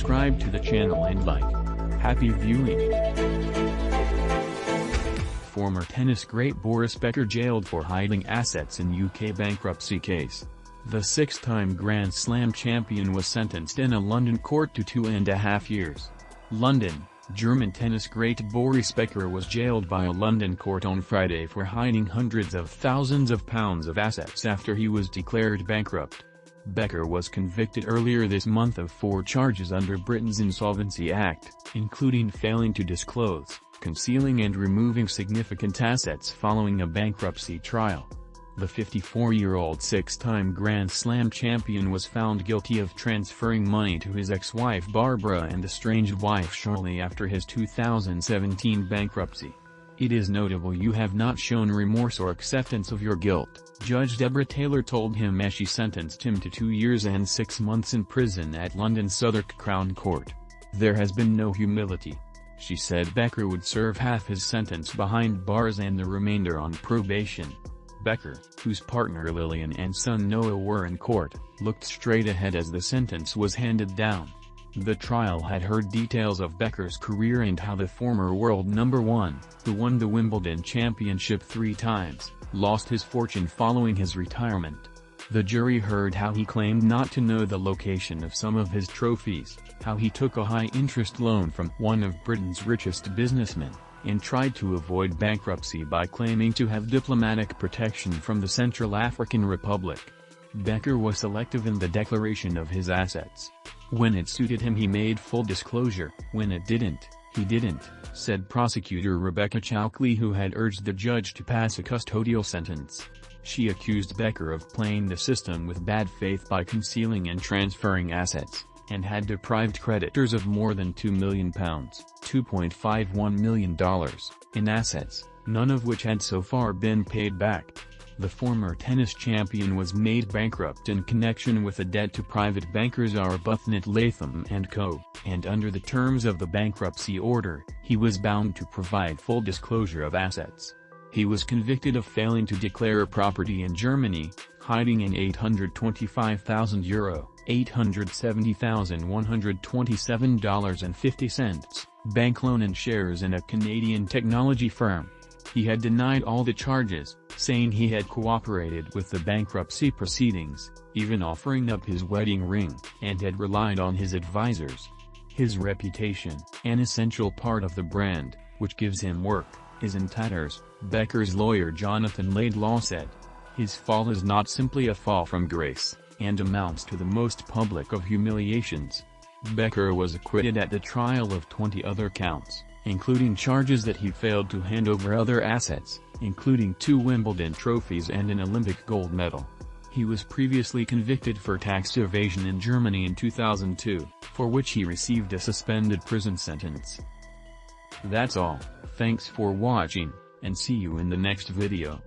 subscribe to the channel and like. Happy viewing. Former tennis great Boris Becker jailed for hiding assets in UK bankruptcy case. The six-time Grand Slam champion was sentenced in a London court to 2.5 years. London, German tennis great Boris Becker was jailed by a London court on Friday for hiding hundreds of thousands of pounds of assets after he was declared bankrupt. Becker was convicted earlier this month of 4 charges under Britain's Insolvency Act, including failing to disclose, concealing and removing significant assets following a bankruptcy trial. The 54-year-old six-time Grand Slam champion was found guilty of transferring money to his ex-wife Barbara and estranged wife shortly after his 2017 bankruptcy. "It is notable you have not shown remorse or acceptance of your guilt," Judge Deborah Taylor told him as she sentenced him to 2 years and 6 months in prison at London's Southwark Crown Court. "There has been no humility." She said Becker would serve half his sentence behind bars and the remainder on probation. Becker, whose partner Lillian and son Noah were in court, looked straight ahead as the sentence was handed down. The trial had heard details of Becker's career and how the former world number 1, who won the Wimbledon championship 3 times, lost his fortune following his retirement. The jury heard how he claimed not to know the location of some of his trophies, how he took a high-interest loan from one of Britain's richest businessmen, and tried to avoid bankruptcy by claiming to have diplomatic protection from the Central African Republic. Becker was selective in the declaration of his assets. When it suited him he made full disclosure, when it didn't, he didn't, said prosecutor Rebecca Chowkley, who had urged the judge to pass a custodial sentence. She accused Becker of playing the system with bad faith by concealing and transferring assets, and had deprived creditors of more than £2 million, $2.51 million, in assets, none of which had so far been paid back. The former tennis champion was made bankrupt in connection with a debt to private bankers Arbuthnot Latham & Co., and under the terms of the bankruptcy order, he was bound to provide full disclosure of assets. He was convicted of failing to declare property in Germany, hiding an €825,000 $870,127.50 bank loan and shares in a Canadian technology firm. He had denied all the charges, saying he had cooperated with the bankruptcy proceedings, even offering up his wedding ring, and had relied on his advisors. His reputation, an essential part of the brand, which gives him work, is in tatters, Becker's lawyer Jonathan Laidlaw said. His fall is not simply a fall from grace, and amounts to the most public of humiliations. Becker was acquitted at the trial of 20 other counts, including charges that he failed to hand over other assets, including 2 Wimbledon trophies and an Olympic gold medal. He was previously convicted for tax evasion in Germany in 2002, for which he received a suspended prison sentence. That's all, thanks for watching, and see you in the next video.